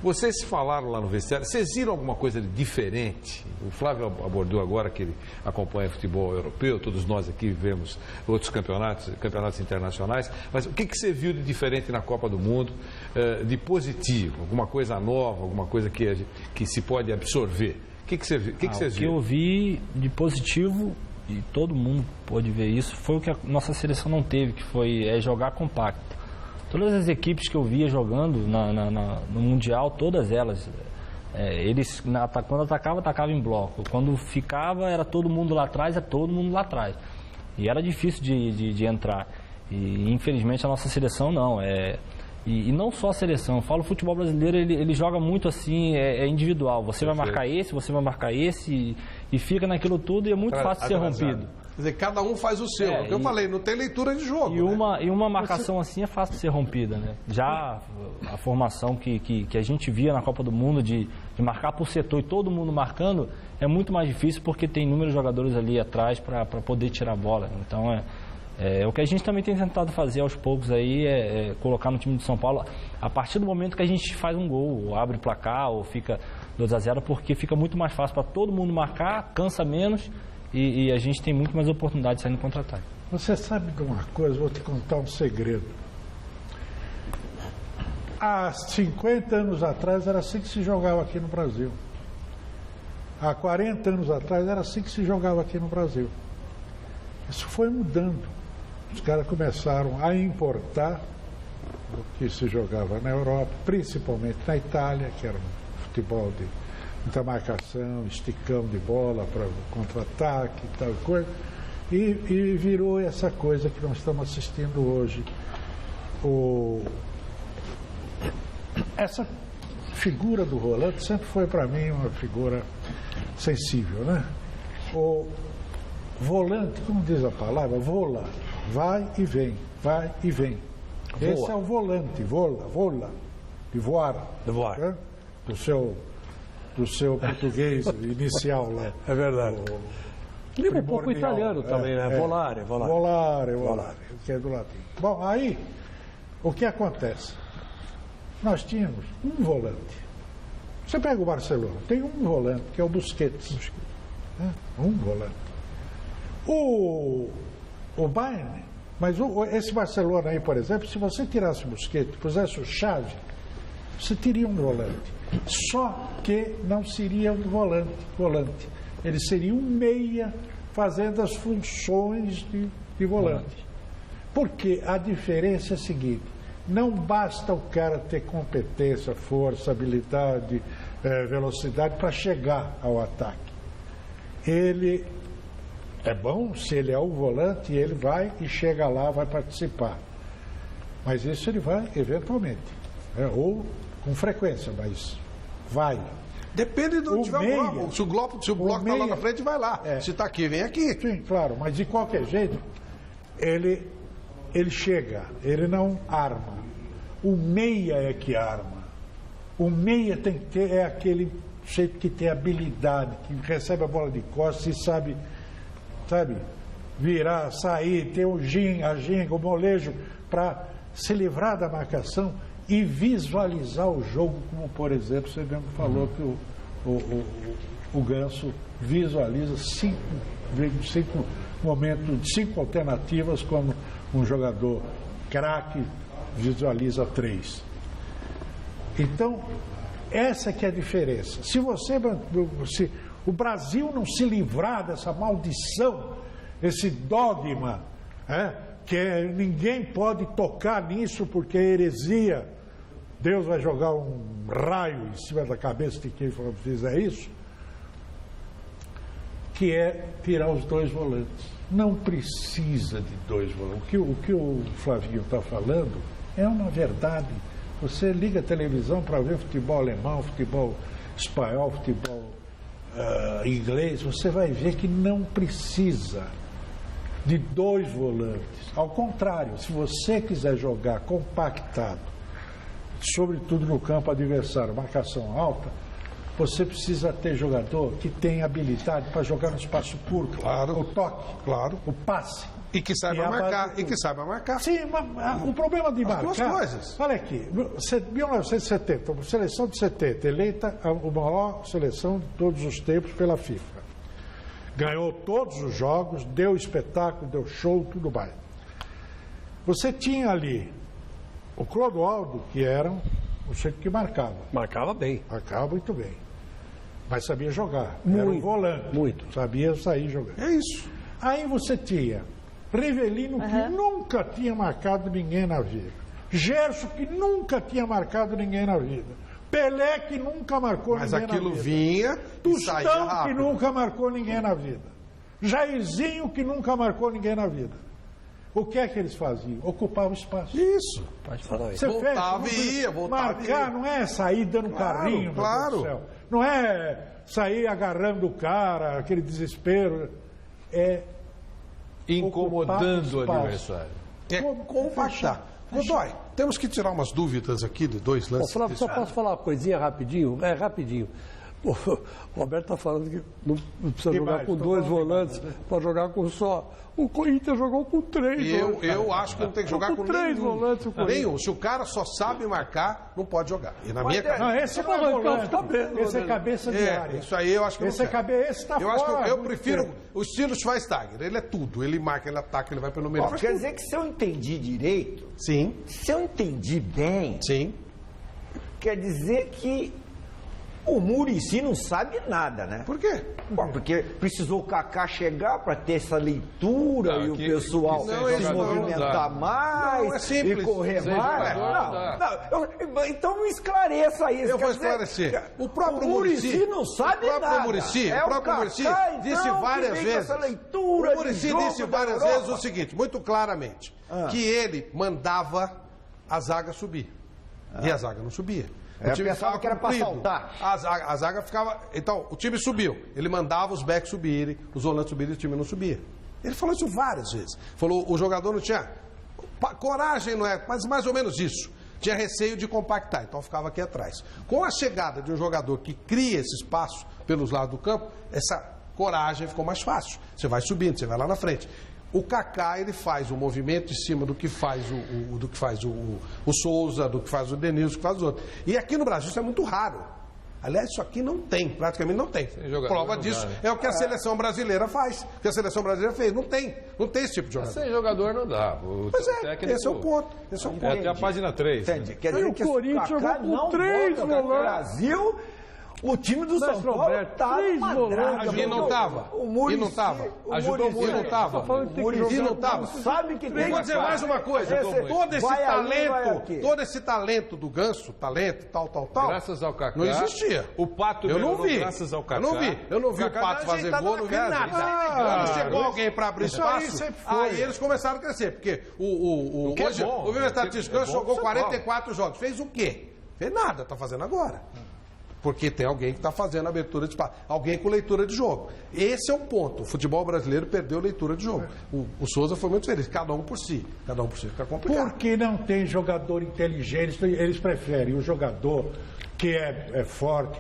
Vocês falaram lá no vestiário, vocês viram alguma coisa de diferente? O Flávio abordou agora que ele acompanha futebol europeu, todos nós aqui vemos outros campeonatos internacionais, mas o que você viu de diferente na Copa do Mundo, de positivo? Alguma coisa nova, alguma coisa que se pode absorver? O que você viu? O que eu vi de positivo, e todo mundo pôde ver isso, foi o que a nossa seleção não teve, que foi jogar compacto. Todas as equipes que eu via jogando no Mundial, todas elas, eles quando atacava em bloco. Quando ficava, era todo mundo lá atrás, todo mundo lá atrás. E era difícil de entrar. E infelizmente a nossa seleção não. E não só a seleção, eu falo, o futebol brasileiro ele joga muito assim, individual. Você vai marcar esse, você vai marcar esse, e fica naquilo tudo e é muito fácil de ser rompido. Quer dizer, cada um faz o seu. É o que eu falei, não tem leitura de jogo. E uma marcação assim é fácil de ser rompida, né? Já a formação que a gente via na Copa do Mundo de marcar por setor e todo mundo marcando é muito mais difícil porque tem inúmeros jogadores ali atrás para poder tirar a bola. Então o que a gente também tem tentado fazer aos poucos aí é colocar no time de São Paulo a partir do momento que a gente faz um gol, ou abre o placar, ou fica 2-0, porque fica muito mais fácil para todo mundo marcar, cansa menos. E a gente tem muito mais oportunidade de sair no contra-ataque. Você sabe de uma coisa, vou te contar um segredo. Há 50 anos atrás era assim que se jogava aqui no Brasil. Há 40 anos atrás era assim que se jogava aqui no Brasil. Isso foi mudando. Os caras começaram a importar o que se jogava na Europa, principalmente na Itália, que era um futebol de muita marcação, esticão de bola para contra-ataque e tal coisa, e virou essa coisa que nós estamos assistindo hoje. Essa figura do volante sempre foi para mim uma figura sensível, né? O volante, como diz a palavra, vola, vai e vem, vai e vem. Voa. Esse é o volante, vola, de voar. De voar. Né? Do seu português inicial lá. É verdade. Lembra um pouco italiano também, né? Volare, que é do latim. Bom, aí, o que acontece? Nós tínhamos um volante. Você pega o Barcelona, tem um volante, que é o Busquets. Né? Um volante. O Bayern, mas esse Barcelona aí, por exemplo, se você tirasse o Busquets, pusesse o Xavi, você teria um volante. Só que não seria um volante. Ele seria um meia fazendo as funções de volante. Porque a diferença é a seguinte: não basta o cara ter competência, força, habilidade, velocidade para chegar ao ataque. Ele é bom se ele é o volante, ele vai e chega lá, vai participar. Mas isso ele vai eventualmente, ou com frequência, mas vai. Depende de onde tiver o bloco. Se o bloco está lá na frente, vai lá. Se está aqui, vem aqui. Sim, claro, mas de qualquer jeito, ele chega, ele não arma. O meia é que arma. O meia tem que ter, é aquele jeito que tem habilidade, que recebe a bola de costas e sabe virar, sair, ter o ginga, o molejo para se livrar da marcação e visualizar o jogo, como, por exemplo, você mesmo falou que o Ganso visualiza cinco alternativas, quando um jogador craque visualiza 3. Então, essa que é a diferença. Se o Brasil não se livrar dessa maldição, esse dogma, que ninguém pode tocar nisso porque é heresia, Deus vai jogar um raio em cima da cabeça de quem fizer isso, que é tirar os 2 volantes. Não precisa de 2 volantes. O que o Flavinho está falando é uma verdade. Você liga a televisão para ver futebol alemão, futebol espanhol, futebol inglês, você vai ver que não precisa de 2 volantes. Ao contrário, se você quiser jogar compactado, sobretudo no campo adversário, marcação alta, você precisa ter jogador que tenha habilidade para jogar no espaço curto. Claro. O toque. Claro. O passe. E que saiba marcar. E que saiba marcar. Sim, o problema de marcar... As 2 coisas. Olha aqui, 1970, seleção de 70, eleita a maior seleção de todos os tempos pela FIFA. Ganhou todos os jogos, deu espetáculo, deu show, tudo mais. Você tinha ali o Clodoaldo, que era o centro que marcava. Marcava bem. Marcava muito bem. Mas sabia jogar. Muito, era um volante. Muito. Sabia sair jogando. É isso. Aí você tinha Rivelino, que nunca tinha marcado ninguém na vida. Gerson, que nunca tinha marcado ninguém na vida. Pelé, que nunca marcou ninguém na vida. Mas aquilo vinha e saía Tostão, rápido. que nunca marcou ninguém na vida. Jairzinho, que nunca marcou ninguém na vida. O que é que eles faziam? Ocupavam espaço. Isso. Pode falar isso. Você Voltava fecha, e ia, voltava marcar e ia. não é sair dando carrinho, meu Deus do céu. Não é sair agarrando o cara, aquele desespero. É incomodando o adversário. É compactar. Godoy, temos que tirar umas dúvidas aqui de 2 lances. Flávio, só posso falar uma coisinha rapidinho? Rapidinho. O Roberto está falando que não precisa jogar com 2 volantes, pode jogar com só. O Corinthians jogou com 3. Eu acho que não tem que jogar com 3 volantes. Nenhum. Se o cara só sabe marcar, não pode jogar. E na minha cabeça. Não, esse não é volante. Esse é cabeça de área. Isso aí eu acho que esse não é esse está fora. Acho que eu prefiro o estilo Schweinsteiger. Ele é tudo. Ele marca, ele ataca, ele vai pelo meio. Quer dizer que se eu entendi direito, sim. Se eu entendi bem, sim. Quer dizer que o Muricy não sabe nada, né? Por quê? Porque precisou o Kaká chegar para ter essa leitura e o pessoal se movimentar mais e correr mais. Então me esclareça isso. Eu vou esclarecer. O próprio Muricy não sabe nada. O próprio Muricy disse várias vezes. O Muricy disse várias vezes o seguinte, muito claramente, que ele mandava a zaga subir. E a zaga não subia. O time pensava que era para saltar. A zaga ficava... Então, o time subiu. Ele mandava os backs subirem, os volantes subirem e o time não subia. Ele falou isso várias vezes. Falou, o jogador não tinha... Coragem não é, mas mais ou menos isso. Tinha receio de compactar, então ficava aqui atrás. Com a chegada de um jogador que cria esse espaço pelos lados do campo, essa coragem ficou mais fácil. Você vai subindo, você vai lá na frente. O Kaká, ele faz o movimento em cima do que faz o Souza, do que faz o Denilson, do que faz os outros. E aqui no Brasil isso é muito raro. Aliás, isso aqui não tem, praticamente não tem. Prova disso é o que a seleção brasileira faz. O que a seleção brasileira fez. Não tem esse tipo de jogador. Sem jogador não dá. Esse é o ponto. É até a página 3. Entendi. Quer dizer que o Corinthians jogou com 3 no Brasil... O time do São Paulo tá numa draga. E não tava. E não tava. Ajudou muito. E não tava. E não tava. Sabe que tem. Vou dizer mais uma coisa. Todo esse talento do Ganso, talento, tal. Graças ao Kaká. Não existia. O Pato eu não vi. Graças ao Kaká. Eu não vi o Pato fazer gol, não vi nada. Quando chegou alguém para abrir espaço, aí eles começaram a crescer. Porque hoje o Vive Ganso jogou 44 jogos. Fez o quê? Fez nada, tá fazendo agora. Porque tem alguém que está fazendo a abertura de espaço. Alguém com leitura de jogo. Esse é o ponto. O futebol brasileiro perdeu leitura de jogo. O Souza foi muito feliz. Cada um por si. Cada um por si fica complicado. Porque não tem jogador inteligente. Eles preferem o jogador que é forte,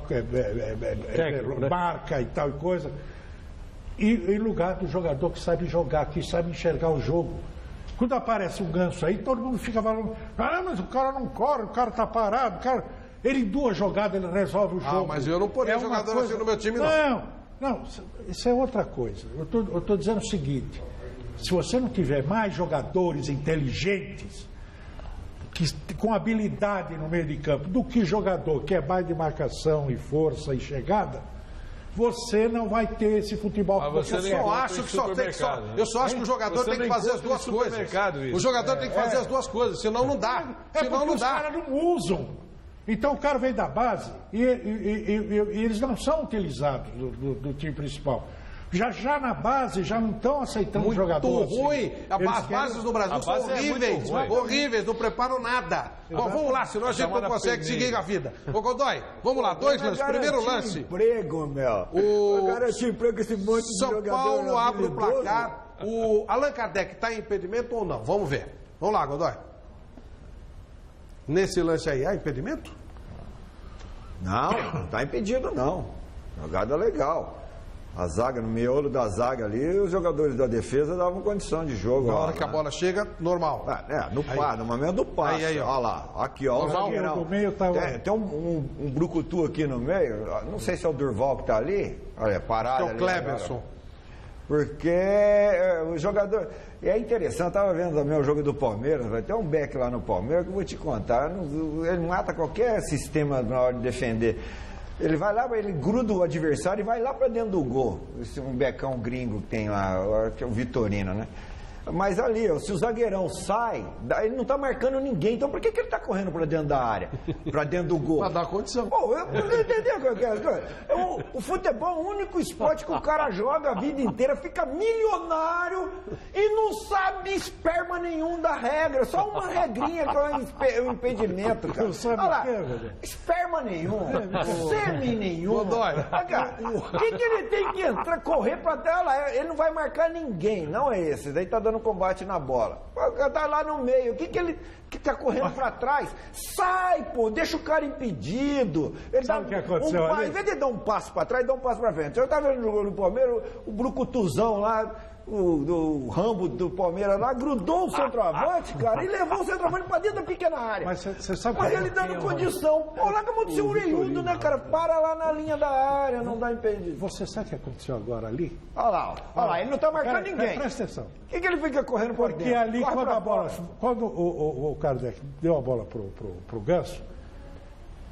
marca e tal e coisa, e em lugar do jogador que sabe jogar, que sabe enxergar o jogo. Quando aparece um Ganso aí, todo mundo fica falando, mas o cara não corre, o cara tá parado, ele em 2 jogadas ele resolve o jogo. Mas eu não poria jogador assim no meu time, não. Não, isso é outra coisa. Eu tô dizendo o seguinte, se você não tiver mais jogadores inteligentes, com habilidade no meio de campo, do que jogador que é mais de marcação e força e chegada, você não vai ter esse futebol que você quer. Eu só acho que o jogador tem que fazer as duas coisas. O jogador tem que fazer as duas coisas, senão não dá. Senão não dá. Os caras não usam. Então o cara vem da base e eles não são utilizados do time principal. Já na base, já não estão aceitando o jogador. Muito ruim. As bases do Brasil são horríveis. Horríveis, não preparam nada. Bom, vamos lá, senão a gente não consegue seguir a vida. Ô, Godoy, vamos lá, 2 lances. Primeiro lance. Emprego, meu. Garantir emprego esse monte de São jogador. São Paulo abre o placar. O Allan Kardec está em impedimento ou não? Vamos ver. Vamos lá, Godoy. Nesse lance aí, há impedimento? Não está impedido, não. Jogada legal. A zaga, no miolo da zaga ali, os jogadores da defesa davam condição de jogo. Na hora que a bola chega, normal. No momento do passe. Aí, olha lá. Aqui, ó. O zagueirão. Tem um brucutu aqui no meio. Não sei se é o Durval que está ali. Olha, parado. É o Cleberson. Porque o jogador... É interessante, eu estava vendo também o jogo do Palmeiras, vai ter um back lá no Palmeiras que eu vou te contar. Ele mata qualquer sistema na hora de defender. Ele vai lá, ele gruda o adversário e vai lá para dentro do gol. Esse um becão gringo que tem lá, que é o Vitorino, né? Mas ali, se o zagueirão sai, ele não está marcando ninguém, então por que ele está correndo para dentro da área? Para dentro do gol? Para dar condição. Eu não entendi o que eu quero. O futebol é o único esporte que o cara joga a vida inteira, fica milionário e não sabe esperma nenhum da regra, só uma regrinha que é o impedimento, cara. Olha lá, esperma nenhum, sêmen nenhum. O que ele tem que entrar, correr para tela? Ele não vai marcar ninguém, não é esse, daí tá dando combate na bola. O cara tá lá no meio, o que ele que tá correndo pra trás? Sai, pô, deixa o cara impedido. Ele sabe o que aconteceu ali? Em vez de dar um passo pra trás, dá um passo pra frente. Eu tava vendo no jogo do Palmeiras, o brucutuzão lá, o Rambo do Palmeiras lá, grudou o centroavante, cara, e levou o centroavante pra dentro da pequena área. Mas você sabe que ele dando condição. Pô, lá que aconteceu o orelhudo, né, cara? Para lá na linha da área, não dá impedido. Você sabe o que aconteceu agora ali? Olha lá, ele não tá marcando ninguém. Presta atenção. O que ele fica correndo por dentro? Porque ali, quando o Kardec deu a bola pro Ganso,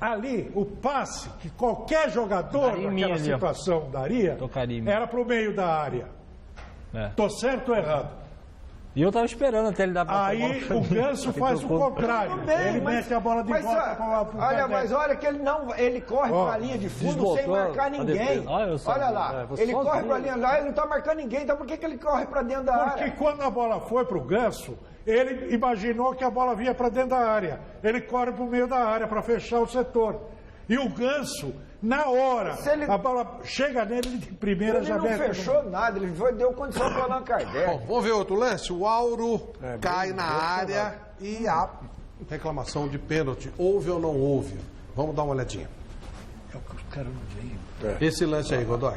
ali, o passe que qualquer jogador naquela situação daria, era pro meio da área. Tô certo ou errado? E eu tava esperando até ele dar pra Aí o Ganso faz o contrário. Ele mete a bola de volta pro Olha, mas olha que ele corre pra linha de fundo sem marcar ninguém. Olha lá, ele corre pra linha lá, ele não tá marcando ninguém, então por que ele corre pra dentro da área? Porque quando a bola foi pro Ganso, ele imaginou que a bola vinha pra dentro da área. Ele corre pro meio da área pra fechar o setor. E o Ganso, na hora, a bola chega nele de primeira, já mete. Ele não fechou nada, ele deu condição para o Allan Kardec. Bom, vamos ver outro lance. O Auro cai na área e há reclamação de pênalti. Houve ou não houve? Vamos dar uma olhadinha. É o que os caras não veem. Esse lance aí, Godoy.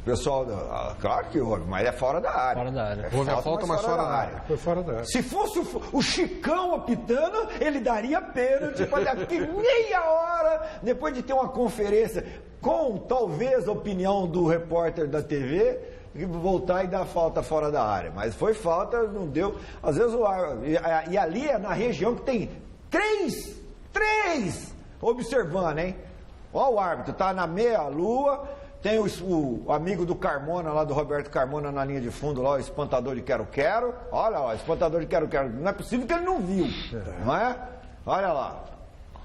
Pessoal, claro que houve, mas é fora da área. Fora da área. Houve a falta, mas fora da área. Foi fora da área. Se fosse o Chicão apitando, ele daria pênalti para daqui meia hora, depois de ter uma conferência com talvez a opinião do repórter da TV, voltar e dar falta fora da área. Mas foi falta, não deu. Às vezes e ali é na região que tem três observando, hein? Olha o árbitro, tá na meia-lua. Tem o amigo do Carmona, lá do Roberto Carmona, na linha de fundo, lá, o espantador de quero-quero. Olha lá, o espantador de quero-quero. Não é possível que ele não viu, não é? Olha lá.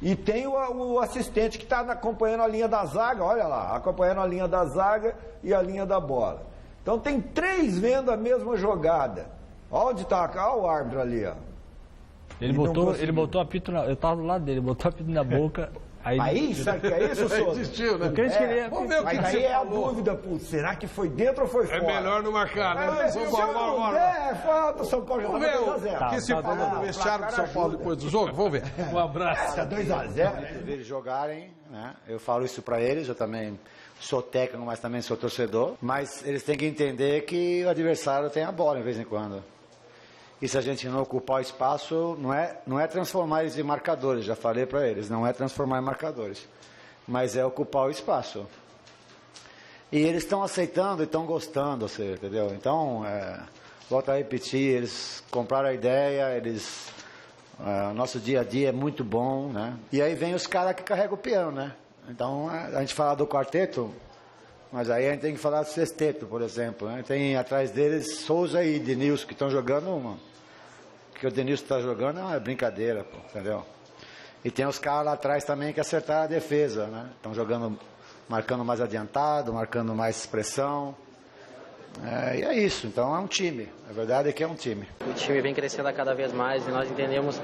E tem o assistente que está acompanhando a linha da zaga, olha lá, acompanhando a linha da zaga e a linha da bola. Então tem 3 vendo a mesma jogada. Olha onde está, olha o árbitro ali, ó. Ele botou apito eu estava do lado dele, botou apito na boca. Aí, sabe o que é isso, Souza? Desistiu, né? Vamos ver o que aí é a dúvida, será que foi dentro ou foi fora? É melhor não marcar, né? É falta, São Paulo vamos ver o que se falou no vestiário do São Paulo depois do jogo, vamos ver. Um abraço. 2-0. Eles jogarem, né? Eu falo isso pra eles, eu também sou técnico, mas também sou torcedor. Mas eles têm que entender que o adversário tem a bola de vez em quando. E se a gente não ocupar o espaço, não é transformar eles em marcadores, já falei para eles, não é transformar em marcadores, mas é ocupar o espaço. E eles estão aceitando e estão gostando, você entendeu? Então, volto a repetir, eles compraram a ideia, o nosso dia a dia é muito bom, né? E aí vem os caras que carregam o piano, né? Então, a gente fala do quarteto, mas aí a gente tem que falar do sexteto, por exemplo, né? Tem atrás deles Souza e Denilson, que estão jogando que o Denilson está jogando é uma brincadeira, pô, entendeu? E tem os caras lá atrás também que acertaram a defesa, né? Estão jogando, marcando mais adiantado, marcando mais pressão. E é isso, então é um time, a verdade é que é um time. O time vem crescendo a cada vez mais e nós entendemos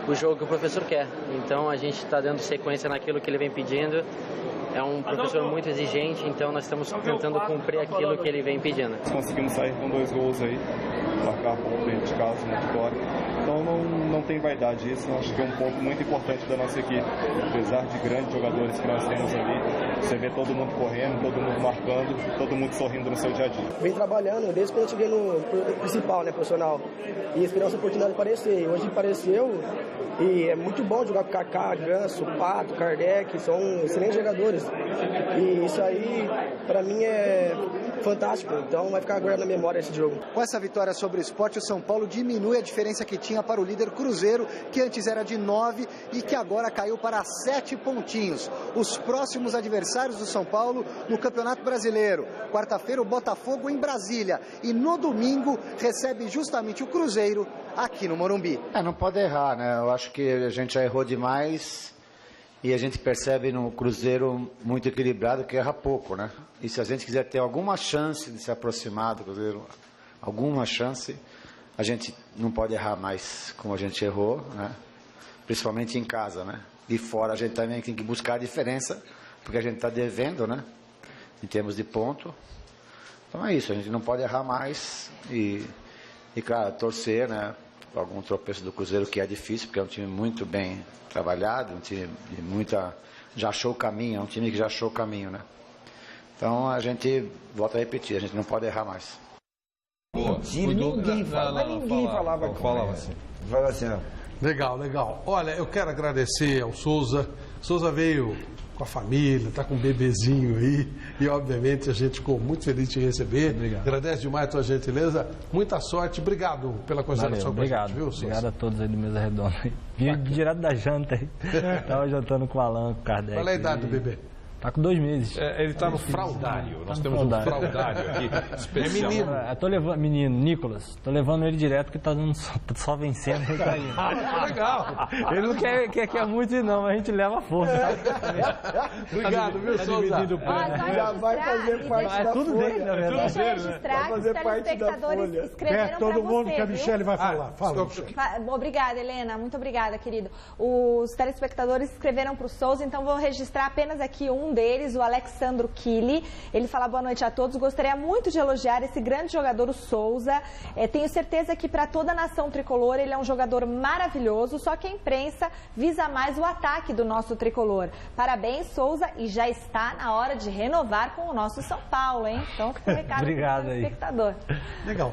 o jogo que o professor quer. Então a gente está dando sequência naquilo que ele vem pedindo. É um professor muito exigente, então nós estamos tentando cumprir aquilo que ele vem pedindo. Conseguimos sair com 2 gols aí, marcar ponto dentro de casa, uma vitória. Então não tem vaidade isso, acho que é um ponto muito importante da nossa equipe. Apesar de grandes jogadores que nós temos ali, você vê todo mundo correndo, todo mundo marcando, todo mundo sorrindo no seu dia a dia. Vem trabalhando desde quando eu cheguei no principal, né, profissional, e esperando essa oportunidade de aparecer. E hoje apareceu e é muito bom jogar com Kaká, Ganso, Pato, Kardec, são excelentes jogadores. E isso aí, para mim, é fantástico. Então vai ficar guardado na memória esse jogo. Com essa vitória sobre o Sport, o São Paulo diminui a diferença que tinha para o líder Cruzeiro, que antes era de 9 e que agora caiu para 7 pontinhos. Os próximos adversários do São Paulo no Campeonato Brasileiro. Quarta-feira, o Botafogo em Brasília. E no domingo, recebe justamente o Cruzeiro aqui no Morumbi. Não pode errar, né? Eu acho que a gente já errou demais. E a gente percebe no Cruzeiro muito equilibrado que erra pouco, né? E se a gente quiser ter alguma chance de se aproximar do Cruzeiro, alguma chance, a gente não pode errar mais como a gente errou, né? Principalmente em casa, né? E fora a gente também tem que buscar a diferença, porque a gente está devendo, né? Em termos de ponto. Então é isso, a gente não pode errar mais e claro, torcer, né? Algum tropeço do Cruzeiro, que é difícil, porque é um time muito bem trabalhado, um time de já achou o caminho, é um time que já achou o caminho, né? Então a gente, volta a repetir, a gente não pode errar mais. Ninguém falava assim. Fala assim, ó. Legal. Olha, eu quero agradecer ao Souza. Souza veio com a família, está com um bebezinho aí e obviamente a gente ficou muito feliz de te receber. Obrigado. Agradece demais a tua gentileza, muita sorte, obrigado pela consideração com a gente, viu, Souza? Obrigado a todos aí do Mesa Redonda. Vim direto da janta aí, estava jantando com o Alan, com o Kardec. Qual é a idade do bebê? Tá com 2 meses. Ele tá no fraudário. Nós temos um fraudário aqui especial. É menino. Tô levando, menino, Nicolas. Tô levando ele direto porque tá dando só vencendo. Ele tá indo. Legal. Ele não quer muito não, mas a gente leva a força. Obrigado, viu, Souza? Já vai fazer parte da tudo folha. Dele, na verdade. Deixa eu registrar que os telespectadores escreveram todo pra mundo você, que a viu? Michele vai falar. Fala, Obrigada, Helena. Muito obrigada, querido. Os telespectadores escreveram para o Souza, então vou registrar apenas aqui um deles, o Alexandro Kili. Ele fala boa noite a todos. Gostaria muito de elogiar esse grande jogador, o Souza. Tenho certeza que para toda a nação tricolor ele é um jogador maravilhoso, só que a imprensa visa mais o ataque do nosso tricolor. Parabéns, Souza, e já está na hora de renovar com o nosso São Paulo, hein? Então, fica o recado para o espectador. Legal.